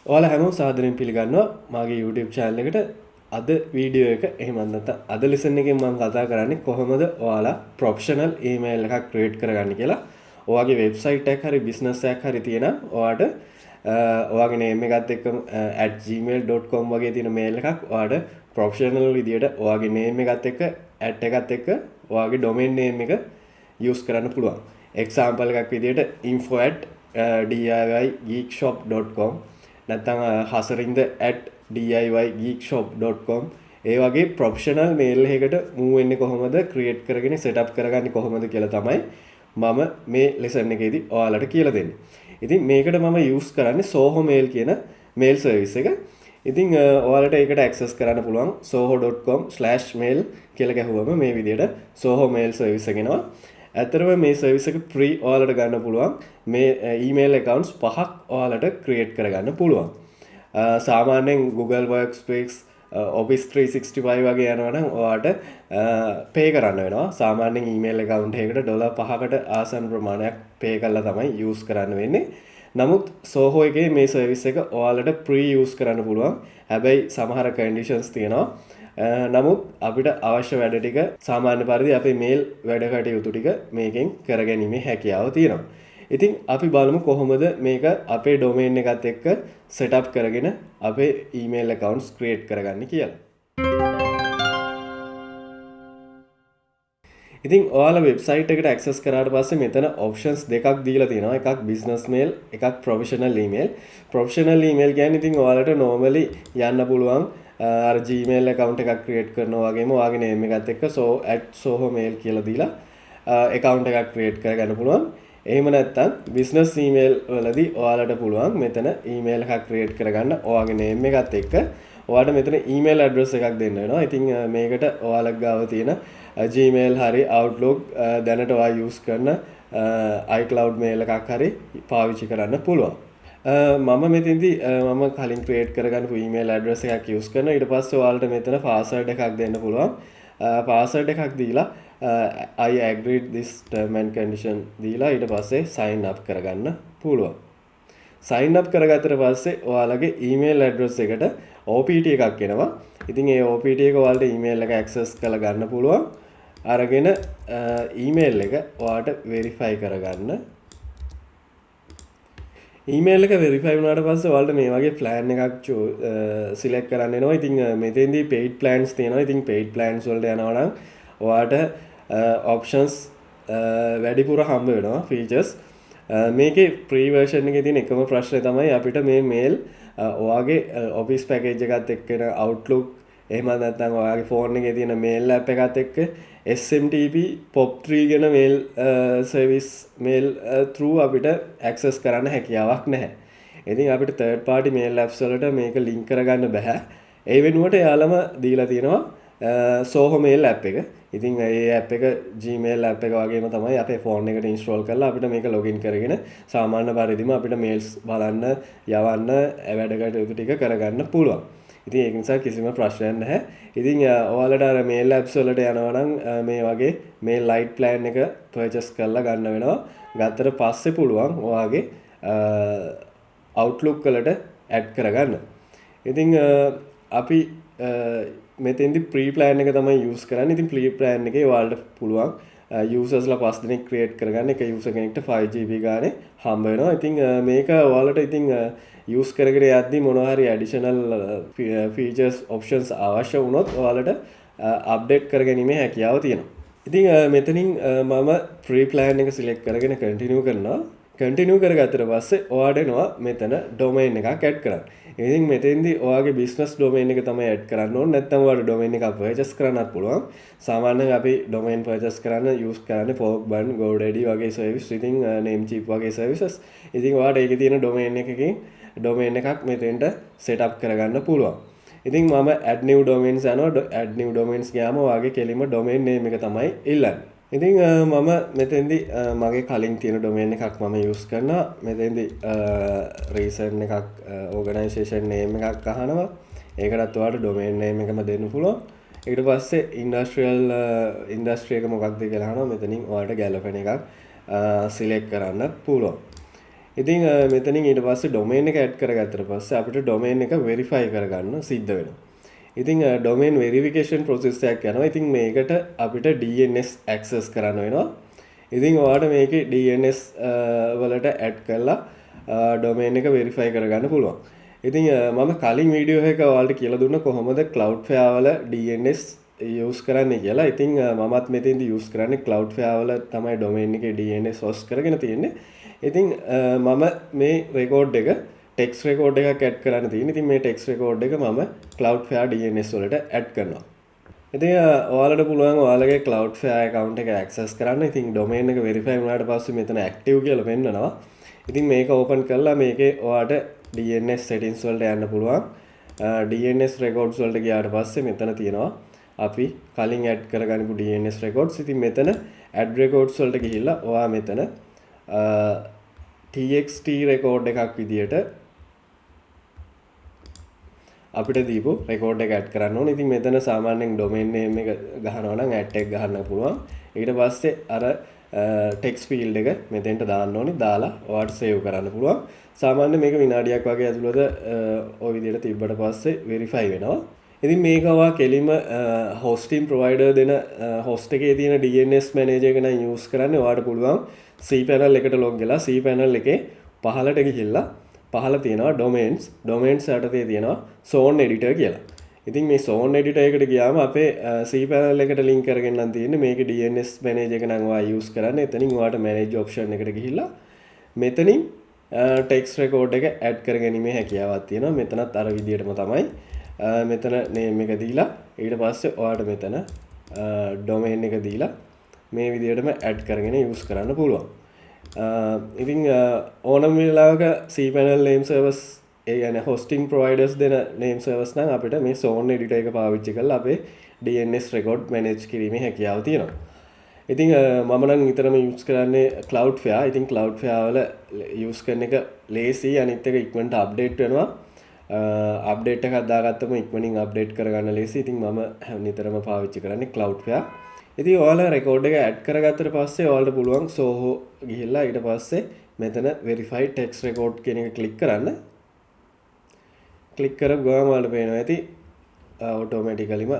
ඔයාලා හැමෝම සාදරයෙන් පිළිගන්නවා මගේ YouTube channel එකට. අද වීඩියෝ එක එහෙම නැත්නම් අද lesson එකෙන් මම කතා කරන්නේ කොහොමද ඔයාලා professional email එකක් create කරගන්නේ කියලා. ඔයාගේ website එකක් හරි business එකක් හරි තියෙනවා. ඔයාට ඔයාගේ name එකත් එක්ක @gmail.com වගේ තියෙන mail එකක් ඔයාට professional විදියට ඔයාගේ name එකත් එක්ක @එකත් එක්ක ඔයාගේ domain name එක use කරන්න පුළුවන්. example එකක් විදියට info@diygeekshop.com නැත්නම් hasarind@diygeekshop.com ඒ වගේ ප්‍රොෆෙෂනල් මේල් එකකට මූව් වෙන්නේ කොහොමද ක්‍රියේට් කරගෙන සෙටප් කරගන්නේ කොහොමද කියලා තමයි මම මේ ලෙසන් එකේදී ඔයාලට කියලා දෙන්නේ. ඉතින් මේකට මම යූස් කරන්නේ Zoho mail කියන මේල් සර්විස් එක. ඉතින් ඔයාලට ඒකට ඇක්සස් කරන්න පුළුවන් zoho.com/mail කියලා ගැහුවම මේ විදිහට Zoho mail සර්විස් එක එනවා. ඇත්තටම මේ සර්විස් එක ෆ්‍රී ඔයාලට ගන්න පුළුවන්. මේ ඊමේල් accounts 5ක් ඔයාලට ක්‍රියේට් කරගන්න පුළුවන්. සාමාන්‍යයෙන් Google Workspace Office 365 වගේ යනවා නම් ඔයාට pay කරන්න වෙනවා. සාමාන්‍යයෙන් email account එකකට $5කට ආසන්න ප්‍රමාණයක් pay කරලා තමයි use කරන්න වෙන්නේ. නමුත් Zoho එකේ මේ සර්විස් එක ඔයාලට free use කරන්න පුළුවන්. හැබැයි සමහර conditions තියෙනවා. නමුත් අපිට අවශ්‍ය වැඩ ටික සාමාන්‍ය පරිදි අපේ මේල් වැඩ කටයුතු ටික මේකෙන් කරගැනීමේ හැකියාව තියෙනවා. ඉතින් අපි බලමු කොහොමද මේක අපේ domain එකත් එක්ක setup කරගෙන අපේ email accounts create කරගන්නේ කියලා. ඉතින් ඔයාලා website එකට access කරාට පස්සේ මෙතන options දෙකක් දීලා තියෙනවා. එකක් business mail, එකක් professional email. Professional email කියන්නේ ඉතින් ඔයාලට normally යන්න පුළුවන් අර Gmail account එකක් create කරනවා වගේම ඔයාගේ name එකත් එක්ක @soho mail කියලා දීලා account එකක් create කරගන්න පුළුවන්. එහෙම නැත්නම් business email වලදී ඔයාලට පුළුවන් මෙතන email එකක් create කරගන්න ඔයාගේ name එකත් එක්ක ඔයාලට මෙතන email address එකක් දෙන්න වෙනවා. ඉතින් මේකට ඔයාලගේ ගාව තියෙන Gmail හරි Outlook දැනට ඔයා use කරන iCloud mail එකක් හරි පාවිච්චි කරන්න පුළුවන්. මම මෙතෙන්දී මම කලින් create කරගන්නපු email address එකක් use කරනවා. ඊට පස්සේ ඔයාලට මෙතන password එකක් දෙන්න පුළුවන්. password එකක් දීලා I agree this term and condition දීලා ඊට පස්සේ sign up කරගන්න පුළුවන්. sign up කරගත්තට පස්සේ ඔයාලගේ email address එකට OPT එකක් එනවා. ඉතින් ඒ OPT එක ඔයාලට email එක access කරලා ගන්න පුළුවන්. අරගෙන email එක ඔයාලට verify කරගන්න. email එක verify වුණාට පස්සේ ඔයාලට මේ වගේ plan එකක් select කරන්න එනවා. ඉතින් මෙතෙන්දී paid plans තියෙනවා. ඉතින් paid plans වලට යනවා නම් ඔයාලට options වැඩිපුර හම්බ වෙනවා features. මේකේ free version එකේ තියෙන එකම ප්‍රශ්නේ තමයි අපිට මේ mail ඔයාගේ office package එකත් එක්කන Outlook එහෙම නැත්නම් ඔයාගේ phone එකේ තියෙන mail app එකත් එක්ක SMTP POP3 ගැන mail service mail through අපිට access කරන්න හැකියාවක් නැහැ. ඉතින් අපිට third party mail apps වලට මේක link කරගන්න බෑ. ඒ වෙනුවට යාළම දීලා තියෙනවා Zoho mail app එක. ඉතින් ඒ app එක Gmail app එක වගේම තමයි අපේ phone එකට install කරලා අපිට මේක login කරගෙන සාමාන්‍ය පරිදිම අපිට mails බලන්න, යවන්න, වැඩ කටයුතු ටික කරගන්න පුළුවන්. ඉතින් ඒක නිසා කිසිම ප්‍රශ්නයක් නැහැ. ඉතින් ඔයාලට අර mail apps වලට යනවා නම් මේ වගේ mail lite plan එක purchase කරලා ගන්න වෙනවා. ගත්තට පස්සේ පුළුවන් ඔයාගේ Outlook වලට add කරගන්න. ඉතින් අපි මෙතෙන්දි free plan එක තමයි use කරන්නේ. ඉතින් free plan එකේ ඔයාලට පුළුවන් usersලා 5 දෙනෙක් create කරගන්න. එක user කෙනෙක්ට 5GB ගානේ හම්බ වෙනවා. ඉතින් මේක ඔයාලට ඉතින් use කරගෙන යද්දී මොනවා හරි additional features options අවශ්‍ය වුණොත් ඔයාලට update කරගැනීමේ හැකියාව තියෙනවා. ඉතින් මෙතනින් මම free plan එක select කරගෙන continue කරනවා. continue කරගත්තට පස්සේ ඔයාලට එනවා මෙතන domain එකක් add කරන්න. ඉතින් මෙතෙන්දී ඔයාගේ business domain එක තමයි add කරන්න ඕනේ. නැත්නම් ඔයාලට domain එකක් purchase කරන්නත් පුළුවන්. සාමාන්‍යයෙන් අපි domain purchase කරන්න use කරන්නේ Forkbun, GoDaddy වගේ service. ඉතින් Namecheap වගේ services. ඉතින් ඔයාලට ඒකේ තියෙන domain එකකින් domain එකක් මෙතෙන්ට set up කරගන්න පුළුවන්. ඉතින් මම add new domains යනවා. add new domains ගියාම ඔයාගේ කෙලින්ම domain name එක තමයි ඉල්ලන්නේ. ඉතින් මම මෙතෙන්දී මගේ කලින් තියෙන domain එකක් මම use කරනවා. මෙතෙන්දී reason එකක් organization name එකක් අහනවා. ඒකටත් ඔයාලට domain name එකම දෙන්න පුළුවන්. ඊට පස්සේ industry එක මොකක්ද කියලා අහනවා. මෙතනින් ඔයාලට ගැලපෙන එකක් select කරන්න පුළුවන්. ඉතින් මෙතනින් ඊට පස්සේ ඩොමේන් එක ඇඩ් කරගත්තට පස්සේ අපිට ඩොමේන් එක වෙරිෆයි කරගන්න සිද්ධ වෙනවා. ඉතින් ඩොමේන් වෙරිෆිකේෂන් ප්‍රොසෙස් එකක් යනවා. ඉතින් මේකට අපිට DNS ඇක්සස් කරන්න වෙනවා. ඉතින් ඔයාලට මේකේ DNS වලට ඇඩ් කරලා ඩොමේන් එක වෙරිෆයි කරගන්න පුළුවන්. ඉතින් මම කලින් වීඩියෝ එක ඔයාලට කියලා දුන්න කොහොමද Cloudflare වල DNS use කරන්නේ කියලා. ඉතින් මමත් මෙතෙන්දී use කරන්නේ Cloudflare වල තමයි ඩොමේන් එකේ DNS host කරගෙන තියෙන්නේ. ඉතින් මම මේ රෙකෝඩ් එක ටෙක්ස්ට් රෙකෝඩ් එකක් ඇඩ් කරන්න තියෙනවා. ඉතින් මේ ටෙක්ස්ට් රෙකෝඩ් එක මම Cloudflare DNS වලට ඇඩ් කරනවා. ඉතින් ඔයාලට පුළුවන් ඔයාලගේ Cloudflare account එක access කරන්න. ඉතින් domain එක verify වුණාට පස්සේ මෙතන active කියලා පෙන්නනවා. ඉතින් මේක open කරලා මේකේ ඔයාලට DNS settings වලට යන්න පුළුවන්. DNS records වලට ගියාට පස්සේ මෙතන තියෙනවා අපි කලින් add කරගන්නපු DNS records. ඉතින් මෙතන add records වලට ගිහිල්ලා ඔයා මෙතන TXT record එකක් විදියට අපිට දීපු record එක add කරන්න ඕනේ. ඉතින් මෙතන සාමාන්‍යයෙන් domain name එක ගහනවා නම් add එක ගහන්න පුළුවන්. ඊට පස්සේ අර text field එක මෙතෙන්ට දාන්න ඕනේ. දාලා ඔයාලට save කරන්න පුළුවන්. සාමාන්‍යයෙන් මේක විනාඩියක් වගේ ඇතුළත ওই විදියට තිබ්බට පස්සේ verify වෙනවා. ඉතින් මේක ඔයා කෙලින්ම hosting provider දෙන host එකේ තියෙන DNS manager එක නම් use කරන්න ඔයාලට පුළුවන් cPanel එකට log වෙලා cPanel එකේ පහළට ගිහිල්ලා පහළ තියෙනවා domains යටතේ තියෙනවා zone editor කියලා. ඉතින් මේ zone editor එකට ගියාම අපේ cPanel එකට link කරගෙන නම් තියෙන්නේ මේකේ DNS manager එක නම් ඔයා use කරන්න. එතනින් ඔයාලට manage option එකට ගිහිල්ලා මෙතනින් text record එක add කරගැනීමේ හැකියාවක් තියෙනවා. මෙතනත් අර විදියටම තමයි මෙතන name එක දීලා ඊට පස්සේ ඔයාලට මෙතන domain එක දීලා මේ විදියටම add කරගෙන use කරන්න පුළුවන්. ඉතින් ඕනම වෙලාවක cPanel name servers ඒ කියන්නේ hosting providers දෙන name servers නම් අපිට මේ zone editor එක පාවිච්චි කරලා අපේ DNS record manage කිරීමේ හැකියාව තියෙනවා. ඉතින් මම නම් නිතරම use කරන්නේ Cloudflare. ඉතින් Cloudflare වල use කරන එක ලේසි. අනිත් එක ඉක්මනට update වෙනවා. අප්ඩේට් එකක් දාගත්තම ඉක්මනින් අප්ඩේට් කරගන්න ලේසි. ඉතින් මම නිතරම පාවිච්චි කරන්නේ Cloudflare. ඉතින් ඔයාලා රෙකෝඩ් එක ඇඩ් කරගත්තට පස්සේ ඔයාලට පුළුවන් Zoho ගිහිල්ලා ඊට පස්සේ මෙතන verify text record කියන එක ක්ලික් කරන්න. ක්ලික් කරපු ගමන් ඔයාලට පේනවා ඇති automaticallyම.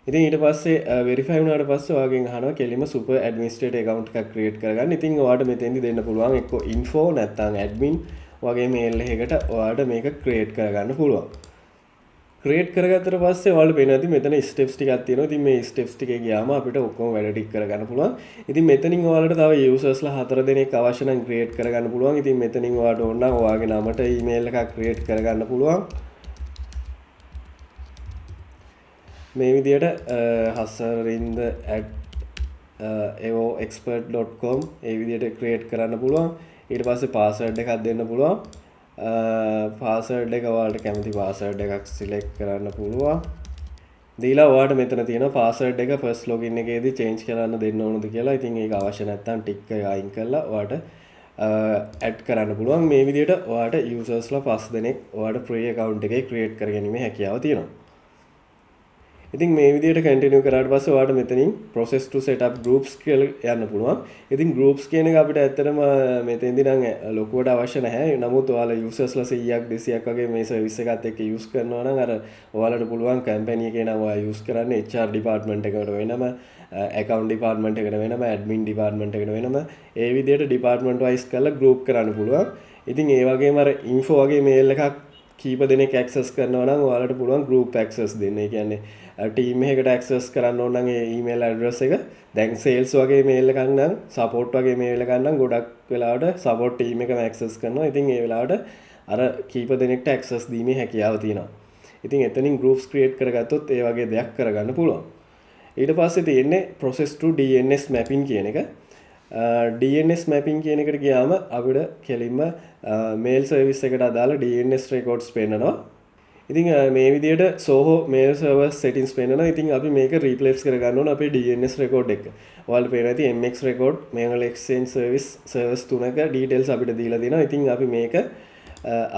ඉතින් ඊට පස්සේ verify වුණාට පස්සේ ඔයාගෙන් අහනවා කෙලින්ම super administrator account එකක් create කරගන්න. ඉතින් ඔයාලට මෙතෙන්දි දෙන්න පුළුවන් එක්ක info නැත්නම් admin වගේ මේල් එකකට ඔයාලට මේක create කරගන්න පුළුවන්. create කරගත්තට පස්සේ ඔයාලට පේනවා මෙතන steps ටිකක් තියෙනවා. ඉතින් මේ steps ටිකේ ගියාම අපිට ඔක්කොම වැඩ ටික කරගන්න පුළුවන්. ඉතින් මෙතනින් ඔයාලට තව usersලා 4 දෙනෙක් අවශ්‍ය නම් create කරගන්න පුළුවන්. ඉතින් මෙතනින් ඔයාලට ඕන නම් ඔයාගේ නමට email එකක් create කරගන්න පුළුවන්. මේ විදියට hasarind@evoexpert.com ඒ විදියට create කරන්න පුළුවන්. ඊට පස්සේ password එකක් දෙන්න පුළුවන්. password එක ඔයාලට කැමති password එකක් select කරන්න පුළුවන්. දීලා ඔයාලට මෙතන තියෙන password එක first login එකේදී change කරන්න දෙන්න ඕනද කියලා. ඉතින් ඒක අවශ්‍ය නැත්නම් tick එක අයින් කරලා ඔයාලට add කරන්න පුළුවන්. මේ විදිහට ඔයාලට usersලා 5 දෙනෙක් ඔයාලට free account එකේ create කරගැනීමේ හැකියාව තියෙනවා. ඉතින් මේ විදිහට continue කරාට පස්සේ ඔයාලට මෙතනින් process to set up groups කියලා යන්න පුළුවන්. ඉතින් groups කියන එක අපිට ඇත්තටම මෙතෙන්දී නම් ලොකුවට අවශ්‍ය නැහැ. නමුත් ඔයාලා usersලා 100ක් 200ක් වගේ මේ service එකත් එක්ක use කරනවා නම් අර ඔයාලට පුළුවන් company එකේ නම් ඔයා use කරන්නේ HR department එකකට වෙනම, account department එකට වෙනම, admin department එකට වෙනම ඒ විදිහට department wise කරලා group කරන්න පුළුවන්. ඉතින් ඒ වගේම අර info වගේ mail එකක් කීප දෙනෙක් access කරනවා නම් ඔයාලට පුළුවන් group access දෙන්න. ඒ කියන්නේ team එකකට access කරන්න ඕන නම් ඒ email address එක දැන් sales වගේ mail එකක් නම් support වගේ mail එකක් නම් ගොඩක් වෙලාවට support team එකම access කරනවා. ඉතින් ඒ වෙලාවට අර කීප දෙනෙක්ට access දීමේ හැකියාව තියෙනවා. ඉතින් එතනින් groups create කරගත්තොත් ඒ වගේ දෙයක් කරගන්න පුළුවන්. ඊට පස්සේ තියෙන්නේ process to DNS mapping කියන එක. DNS mapping කියන එකට ගියාම අපිට කෙලින්ම mail service එකට අදාළ DNS records පෙන්නනවා. ඉතින් මේ විදිහට Zoho mail server settings පෙන්නනවා. ඉතින් අපි මේක replace කරගන්න ඕන අපේ DNS record එක. ඔයාලට පේනවා ඇති MX record mail exchange service servers තුනක details අපිට දීලා දෙනවා. ඉතින් අපි මේක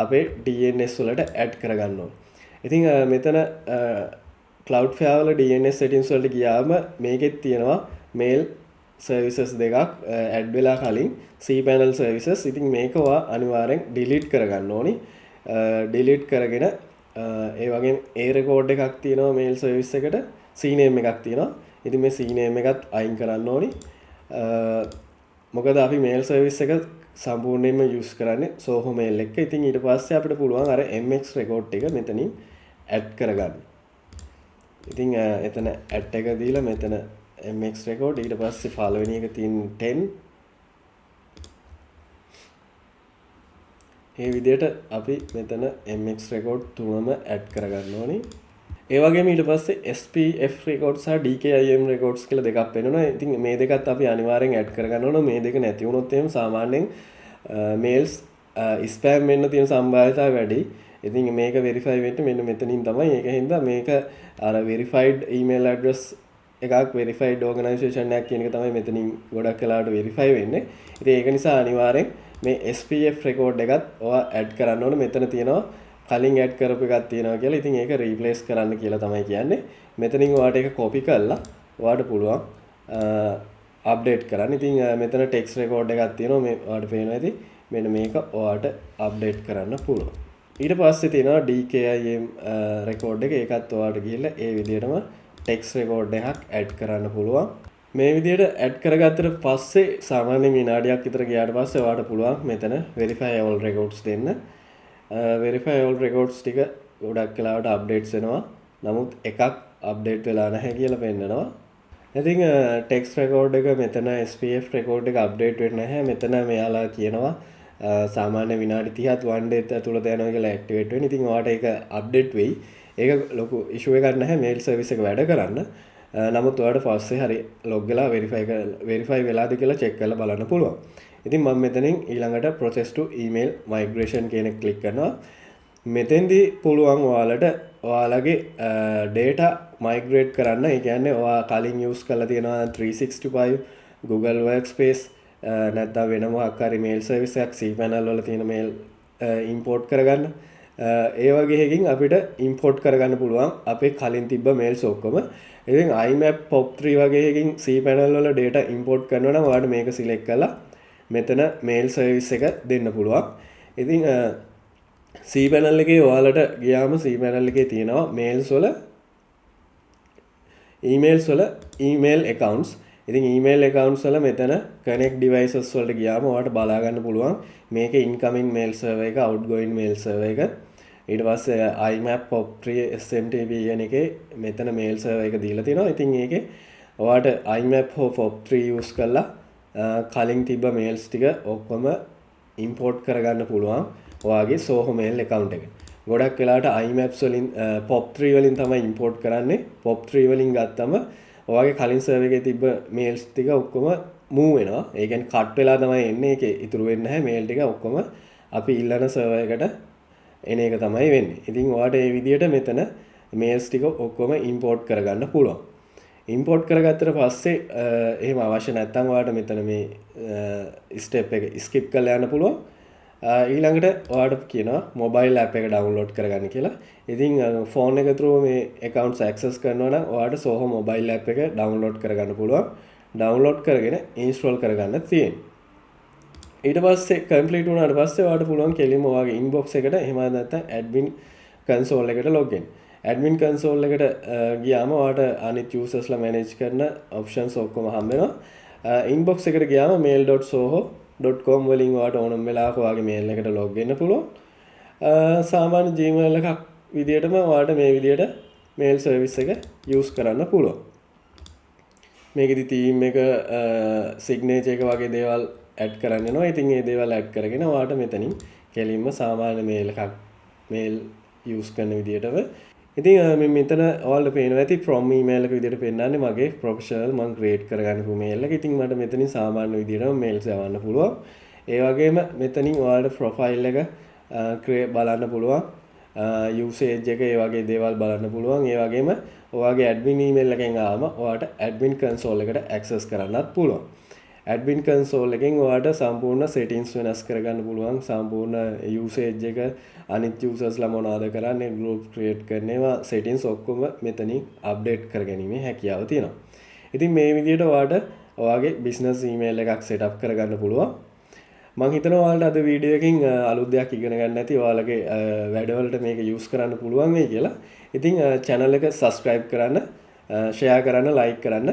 අපේ DNS වලට add කරගන්න ඕන. ඉතින් මෙතන Cloudflare වල DNS settings වලට ගියාම මේකෙත් තියෙනවා mail සර්විසස් දෙකක් ඇඩ් වෙලා කලින් cPanel සර්විසස්. ඉතින් මේක ඔයා අනිවාර්යෙන් ඩිලීට් කරගන්න ඕනි. ඩිලීට් කරගෙන ඒ වගේ ඒ රෙකෝඩ් එකක් තියෙනවා මේල් සර්විස් එකට, CNAME එකක් තියෙනවා. ඉතින් මේ CNAME එකත් අයින් කරන්න ඕනි. මොකද අපි මේල් සර්විස් එක සම්පූර්ණයෙන්ම යූස් කරන්නේ Zoho mail එක. ඉතින් ඊට පස්සේ අපිට පුළුවන් අර MX රෙකෝඩ් එක මෙතනින් ඇඩ් කරගන්න. ඉතින් එතන ඇඩ් එක දීලා මෙතන MX රෙකෝඩ්, ඊට පස්සේ පළවෙනි එක තියෙන 10. මේ විදිහට අපි මෙතන MX රෙකෝඩ් තුනම ඇඩ් කරගන්න ඕනි. ඒ වගේම ඊට පස්සේ SPF රෙකෝඩ් සහ DKIM රෙකෝඩ්ස් කියලා දෙකක් වෙනවා. ඉතින් මේ දෙකත් අපි අනිවාර්යෙන් ඇඩ් කරගන්න ඕන. මේ දෙක නැති වුණොත් එහෙම සාමාන්‍යයෙන් මේල්ස් ස්පෑම් වෙන්න තියෙන සම්භාවිතතාවය වැඩි. ඉතින් මේක වෙරිෆයි වෙන්න මෙන්න මෙතනින් තමයි. ඒක හින්දා මේක අර වෙරිෆයිඩ් ඊමේල් ඇඩ්‍රස් එකක්, වෙරිෆයිඩ් ඕගනයිසේෂන් එකක් කියන එක තමයි මෙතනින් ගොඩක් වෙලාවට වෙරිෆයි වෙන්නේ. ඉතින් ඒක නිසා අනිවාර්යෙන් මේ SPF රෙකෝඩ් එකත් ඔයා ඇඩ් කරන්න ඕන. මෙතන තියෙනවා කලින් ඇඩ් කරපු එකක් තියෙනවා කියලා. ඉතින් ඒක රීප්ලේස් කරන්න කියලා තමයි කියන්නේ. මෙතනින් ඔයාට ඒක කොපි කරලා ඔයාට පුළුවන් අප්ඩේට් කරන්න. ඉතින් මෙතන ටෙක්ස්ට් රෙකෝඩ් එකක් තියෙනවා. මේ ඔයාට පේනවා ඇති. මෙන්න මේක ඔයාට අප්ඩේට් කරන්න පුළුවන්. ඊට පස්සේ තියෙනවා DKIM රෙකෝඩ් එක. ඒකත් ඔයාට ගිහිල්ලා ඒ විදිහටම ටෙක්ස්ට් රෙකෝඩ් එකක් ඇඩ් කරන්න පුළුවන්. මේ විදිහට ඇඩ් කරගත්තට පස්සේ සාමාන්‍යයෙන් විනාඩියක් විතර ගියාට පස්සේ ඔයාට පුළුවන් මෙතන verify all records දෙන්න. verify all records ටික ගොඩක් වෙලාවට අප්ඩේට්ස් වෙනවා. නමුත් එකක් අප්ඩේට් වෙලා නැහැ කියලා පෙන්නනවා. ඉතින් ටෙක්ස්ට් රෙකෝඩ් එක මෙතන SPF රෙකෝඩ් එක අප්ඩේට් වෙන්නේ නැහැ. මෙතන මෙයාලා කියනවා සාමාන්‍ය විනාඩි 30ත් 1 day ඇතුළත යනවා කියලා ඇක්ටිවේට් වෙන්නේ. ඉතින් ඔයාට ඒක අප්ඩේට් වෙයි. ඒක ලොකු ඉෂුව එකක් නැහැ මේල් සර්විස් එක වැඩ කරන්න. නමුත් ඔයාට පස්සේ හරි ලොග් වෙලා වෙරිෆයි වෙලාද කියලා චෙක් කරලා බලන්න පුළුවන්. ඉතින් මම මෙතනින් ඊළඟට process to email migration කියන එක ක්ලික් කරනවා. මෙතෙන්දී පුළුවන් ඔයාලට ඔයාලගේ data migrate කරන්න. ඒ කියන්නේ ඔයා කලින් use කරලා තියෙනවා 365 Google Workspace නැත්නම් වෙන මොකක් හරි mail service එකක් cPanel වල තියෙන mail import කරගන්න. ඒ වගේ එකකින් අපිට import කරගන්න පුළුවන් අපේ කලින් තිබ්බ mails ඔක්කොම. ඉතින් IMAP POP3 වගේ එකකින් cPanel වල data import කරනවා නම් ඔයාලට මේක select කරලා මෙතන mail service එක දෙන්න පුළුවන්. ඉතින් cPanel එකේ ඔයාලට ගියාම cPanel එකේ තියෙනවා mails වල emails වල email accounts. ඉතින් email accounts වල මෙතන connect devices වලට ගියාම ඔයාලට බලා ගන්න පුළුවන් මේකේ incoming mail server එක, outgoing mail server එක. ඊට පස්සේ IMAP POP3 SMTP කියන එකේ මෙතන mail server එක දීලා තියෙනවා. ඉතින් ඒකේ ඔයාලට IMAP හෝ POP3 use කරලා කලින් තිබ්බ mails ටික ඔක්කොම import කරගන්න පුළුවන් ඔයාගේ Zoho mail account එක. ගොඩක් වෙලාවට IMAPs වලින් POP3 වලින් තමයි import කරන්නේ. POP3 වලින් ගත්තම ඔයාගේ කලින් server එකේ තිබ්බ mails ටික ඔක්කොම move වෙනවා. ඒ කියන්නේ cut වෙලා තමයි එන්නේ. ඒකේ ඉතුරු වෙන්නේ නැහැ mail ටික ඔක්කොම අපි ඉල්ලන server එකට එන එක තමයි වෙන්නේ. ඉතින් ඔයාට මේ විදිහට මෙතන mails ටික ඔක්කොම import කරගන්න පුළුවන්. import කරගත්තට පස්සේ එහෙම අවශ්‍ය නැත්නම් ඔයාලට මෙතන මේ step එක skip කරලා යන්න පුළුවන්. ඊළඟට ඔයාලට කියනවා mobile app එක download කරගන්න කියලා. ඉතින් phone එක through මේ accounts access කරනවා නම් ඔයාලට Zoho mobile app එක download කරගන්න පුළුවන්. download කරගෙන install කරගන්න තියෙනවා. ඊට පස්සේ complete වුණාට පස්සේ ඔයාලට පුළුවන් කෙලින්ම ඔයාගේ inbox එකට එහෙම නැත්නම් admin console එකට log in. admin console එකට ගියාම ඔයාලට අනිත් usersලා manage කරන options ඔක්කොම හම්බ වෙනවා. inbox එකට ගියාම mail.zoho.com වලින් ඔයාලට ඕනම වෙලාවක ඔයාගේ mail එකට log වෙන්න පුළුවන්. සාමාන්‍ය Gmail එකක් විදියටම ඔයාලට මේ විදියට mail service එක use කරන්න පුළුවන්. මේකෙදි theme එක signature එක වගේ දේවල් add කරන්න වෙනවා. ඉතින් මේ දේවල් add කරගෙන ඔයාලට මෙතනින් කෙලින්ම සාමාන්‍ය mail එකක් mail use කරන විදියටම. ඉතින් මෙතන ඔයාලට පේනවා ඇති from email එක විදියට පෙන්නන්නේ මගේ professional මම create කරගන්නපු mail එක. ඉතින් මට මෙතනින් සාමාන්‍ය විදියටම mails යවන්න පුළුවන්. ඒ වගේම මෙතනින් ඔයාලට profile එක create බලන්න පුළුවන්. usage එක ඒ වගේ දේවල් බලන්න පුළුවන්. ඒ වගේම ඔයාගේ admin email එකෙන් ආවම ඔයාලට admin console එකට access කරන්නත් පුළුවන්. admin console එකෙන් ඔයාලට සම්පූර්ණ settings වෙනස් කරගන්න පුළුවන්. සම්පූර්ණ usage එක අනිත් usersලා මොනවද කරන්නේ, group create කරන ඒවා settings ඔක්කොම මෙතනින් update කරගැනීමේ හැකියාව තියෙනවා. ඉතින් මේ විදිහට ඔයාලට ඔයාගේ බිස්නස් ඊමේල් එකක් සෙටප් කරගන්න පුළුවන්. මං හිතනවා ඔයාලට අද වීඩියෝ එකකින් අලුත් දෙයක් ඉගෙන ගන්න ඇති. ඔයාලගේ වැඩවලට මේක යූස් කරන්න පුළුවන් වෙයි කියලා. ඉතින් channel එක subscribe කරන්න, share කරන්න, like කරන්න.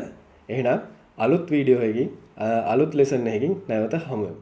එහෙනම් අලුත් වීඩියෝ එකකින් අලුත් lesson එකකින් නැවත හමු වෙමු.